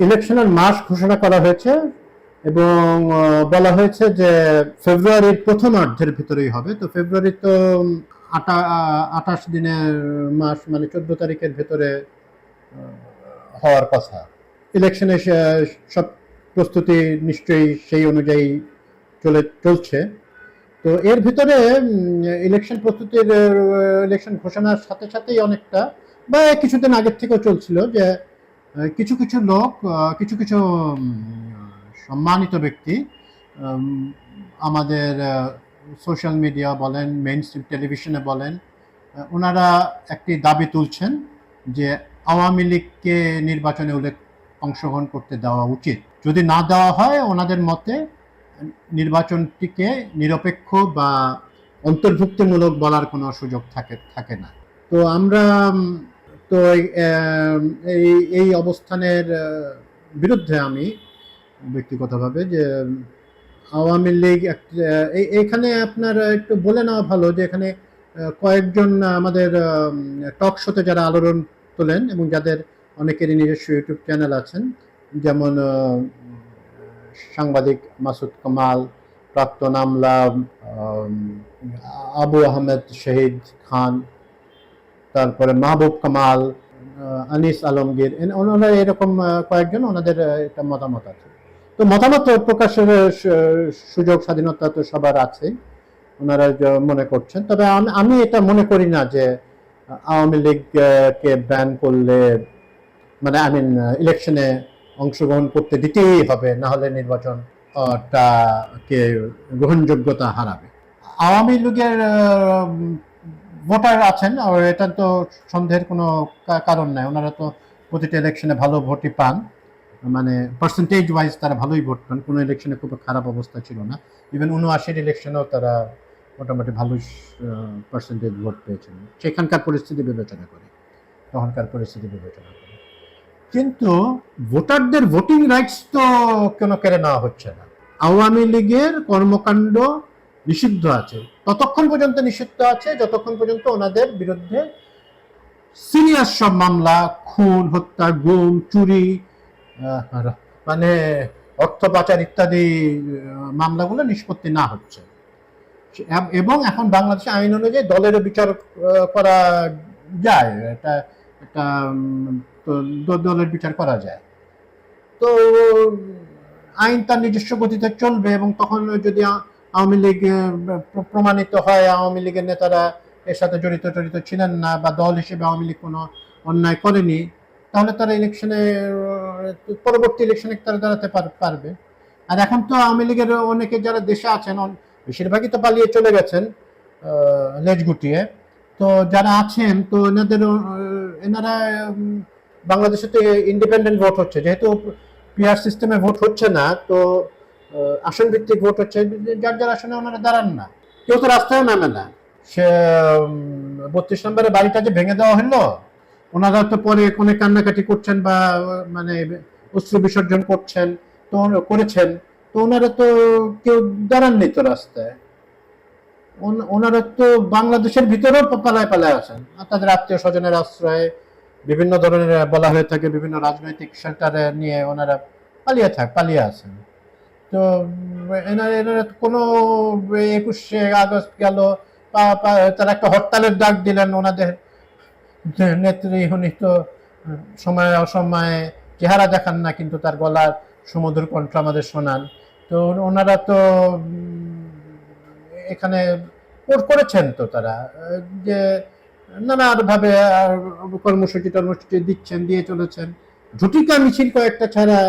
ইলেকশনের মাস ঘোষণা করা হয়েছে এবং বলা হয়েছে যে ফেব্রুয়ারির প্রথমার্ধের ভিতরেই হবে। তো ফেব্রুয়ারি তো 28 দিনের মাস, মানে 14 তারিখের ভেতরে হওয়ার কথা। ইলেকশনের সব প্রস্তুতি নিশ্চয়ই সেই অনুযায়ী চলছে। তো এর ভিতরে ইলেকশন প্রস্তুতির ইলেকশন ঘোষণার সাথে সাথেই অনেকটা বা কিছুদিন আগের থেকেও চলছিল যে কিছু কিছু লোক, কিছু কিছু সম্মানিত ব্যক্তি আমাদের সোশ্যাল মিডিয়া বলেন, মেইন স্ট্রিম টেলিভিশনে বলেন, ওনারা একটি দাবি তুলছেন যে আওয়ামী লীগকে নির্বাচনে অংশগ্রহণ করতে দেওয়া উচিত। যদি না দেওয়া হয়, ওনাদের মতে নির্বাচনটিকে নিরপেক্ষ বা অন্তর্ভুক্তিমূলক বলার কোনো সুযোগ থাকে না। তো আমরা তো এই অবস্থানের বিরুদ্ধে আমি ব্যক্তিগতভাবে, যে আওয়ামী লীগ এখানে আপনার একটু বলে নেওয়া ভালো যে এখানে কয়েকজন আমাদের টক শোতে যারা আলোড়ন তোলেন এবং যাদের অনেকেরই নিজস্ব ইউটিউব চ্যানেল আছেন, যেমন সাংবাদিক মাসুদ কামাল, প্রাক্তন আমলা আবু আহমেদ শহীদ খান, তারপরে মাহবুব কামাল, আনিস আলমগীর, ওনারা এরকম কয়েকজন, ওনাদের একটা মতামত আছে। তো মতামত প্রকাশের সুযোগ স্বাধীনতা তো সবার আছে, ওনারা মনে করছেন। তবে আমি এটা মনে করি না যে আওয়ামী লীগকে ব্যান করলে, মানে ইলেকশনে অংশগ্রহণ করতে দিতেই হবে, না হলে নির্বাচনটাকে গ্রহণযোগ্যতা হারাবে। আওয়ামী লীগের ভোটার আছেন, আর এটা তো সন্দেহের কোনো কারণ নাই। ওনারা তো প্রতিটা ইলেকশনে ভালো ভোটই পান, মানে পার্সেন্টেজ ওয়াইজ তারা ভালোই ভোট পান, কোনো ইলেকশনে খুব খারাপ অবস্থা ছিল না। ইভেন 79 ইলেকশনেও তারা মোটামুটি ভালো পার্সেন্টেজ ভোট পেয়েছেন, সেখানকার পরিস্থিতি বিবেচনা করে, তখনকার পরিস্থিতি বিবেচনা করে। কিন্তু ভোটারদের ভোটিং রাইটস তো কেন কেড়ে নেওয়া হচ্ছে না। আওয়ামী লীগের কর্মকাণ্ড নিষিদ্ধ আছে, ততক্ষণ পর্যন্ত নিষিদ্ধ আছে যতক্ষণ পর্যন্ত ওনাদের বিরুদ্ধে সিরিয়াস সব মামলা, খুন, হত্যা, গুম, চুরি, মানে অর্থ পাচার ইত্যাদি মামলাগুলো নিষ্পত্তি না হচ্ছে। এবং এখন বাংলাদেশে আইন অনুযায়ী দলেরও বিচার করা যায়, এটা দলের বিচার করা যায়। তো আইন তার নিজস্ব গতিতে চলবে, এবং তখন যদি আওয়ামী লীগ প্রমাণিত হয় আওয়ামী লীগের নেতারা এর সাথে জড়িত ছিলেন না, বা দল হিসেবে আওয়ামী লীগ কোনো অন্যায় করেনি, তাহলে তারা পরবর্তী ইলেকশনে তারা দাঁড়াতে পারবে। আর এখন তো আওয়ামী লীগের অনেকে যারা দেশে আছেন, বেশিরভাগই তো পালিয়ে চলে গেছেন লেজ গুটিয়ে। তো যারা আছেন, তো এনারা বাংলাদেশে তো ইন্ডিপেন্ডেন্ট ভোট হচ্ছে, যেহেতু পিআর সিস্টেমে ভোট হচ্ছে না, তো আসন ভিত্তিক ভোট হচ্ছে, যার যার আসনে ওনারা দাঁড়ান না, কেউ তো রাস্তায় নামে না। সে 32 নম্বরের বাড়িটা যে ভেঙে দেওয়া হলো, ওনারা তো পরে কোনে কান্নাকাটি করছেন বা মানে অশ্রু বিসর্জন করেছেন, তো ওনারা তো কেউ দাঁড়াননি তো রাস্তায়। ওনারা তো বাংলাদেশের ভিতরেও পালায় আছেন, তাদের আত্মীয় স্বজনের আশ্রয়ে বিভিন্ন ধরনের বলা হয়ে থাকে, বিভিন্ন রাজনৈতিক শেল্টারে নিয়ে ওনারা পালিয়ে আছেন। তো এনারা কোনো 21শে আগস্ট গেল, তারা একটা হরতালের ডাক দিলেন, ওনাদের নেত্রী, উনি তো সময়ে অসময়ে চেহারা দেখান না, কিন্তু তার গলার সুমধুর কণ্ঠ আমাদের শোনান। তো ওনারা তো এখানে করেছেন, তো তারা যে নানাভাবে কর্মসূচি দিয়ে চলেছেন, ঝুটিকা মিছিল কয়েকটা ছাড়া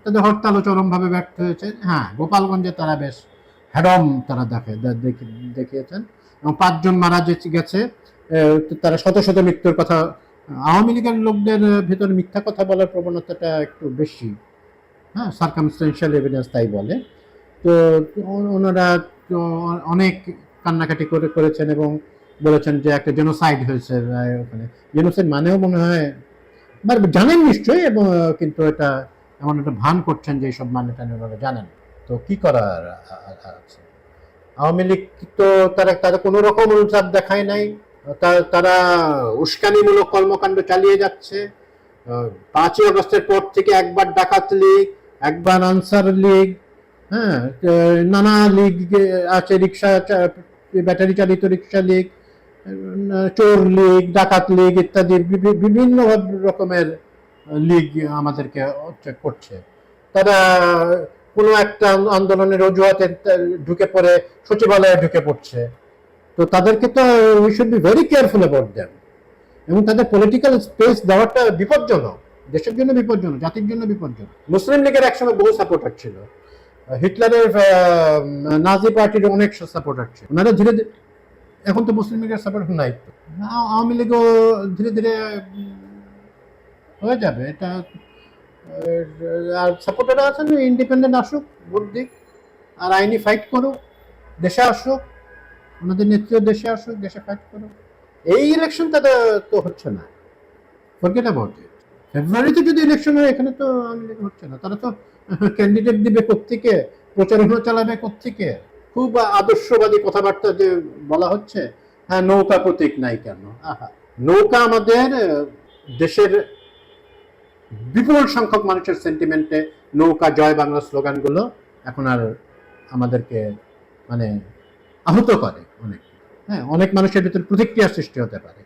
তাদের হরতালও চরমভাবে ব্যর্থ হয়েছে। হ্যাঁ, গোপালগঞ্জে তারা বেশ হ্যাডম তারা দেখিয়েছেন, এবং 5 জন মারা গেছে। তারা শত শত মৃত্যুর কথা, আওয়ামী লীগের লোকদের ভিতরে মিথ্যা কথা বলার প্রবণতাটা একটু বেশি, হ্যাঁ, সার্কামস্টেন্সিয়াল এভিডেন্স তাই বলে। তো ওনারা অনেক কান্নাকাটি করেছেন এবং বলেছেন যে একটা জেনোসাইড হয়েছে ওখানে। জেনোসাইড মানেও মনে হয় জানেন নিশ্চয়ই, এবং কিন্তু এটা এমন একটা ভান করছেন যে এইসব মানেটা ওনারা জানেন। তো কি করার আছে? আওয়ামী লীগ তো তারা কোনো রকম উলচাপ দেখায় নাই, তারা উস্কানিমূলক কর্মকাণ্ড চালিয়ে যাচ্ছে, 5ই আগস্টের পর থেকে একবার ডাকাত লীগ, একবার আনসার লীগ, হ্যাঁ, নানা লীগ আছে, ব্যাটারি চালিত রিক্সা লীগ, চোর লীগ, ডাকাত লীগ ইত্যাদি বিভিন্ন রকমের লীগ আমাদেরকে করছে। তারা কোনো একটা আন্দোলনের অজুহাতে ঢুকে পড়ে সচিবালয়ে ঢুকে পড়ছে। তো তাদেরকে তো we should be very careful about them, এবং তাদের পলিটিক্যাল স্পেস দেওয়াটা বিপজ্জনক, দেশের জন্য বিপজ্জনক, জাতির জন্য বিপজ্জনক। মুসলিম লীগের একসময় বহু সাপোর্টার ছিল, হিটলারের নাজি পার্টির অনেক সাপোর্টার ছিল, ওনারা ধীরে ধীরে, এখন তো মুসলিম লীগের সাপোর্ট নাই, আওয়ামী লীগও ধীরে ধীরে হয়ে যাবে এটা। আর সাপোর্টাররা আছেন, ইন্ডিপেন্ডেন্ট আসুক, ভোট দিক, আর আইনি ফাইট করুক, দেশে আসুক, ওনাদের নেতৃত্ব দেশে আসুক, দেশে ফাইট করুক। এই ইলেকশনটা তো হচ্ছে না, ফরগেট অ্যাবাউট ইট। ফেব্রুয়ারিতে যদি ইলেকশন হয়, এখানে তো আওয়ামী লীগ হচ্ছে না, তারা তো ক্যান্ডিডেট দিবে কোত্থেকে, প্রচারণা চালাবে কোত্থেকে। খুব আদর্শবাদী কথাবার্তা যে বলা হচ্ছে, হ্যাঁ নৌকা প্রতীক নাই কেন, আহা, নৌকা আমাদের দেশের বিপুল সংখ্যক মানুষের সেন্টিমেন্টে নৌকা জয় বাংলা স্লোগানগুলো এখন আর আমাদেরকে মানে আহত করে অনেক। হ্যাঁ, অনেক মানুষের ভিতরে প্রতিক্রিয়া সৃষ্টি হতে পারে।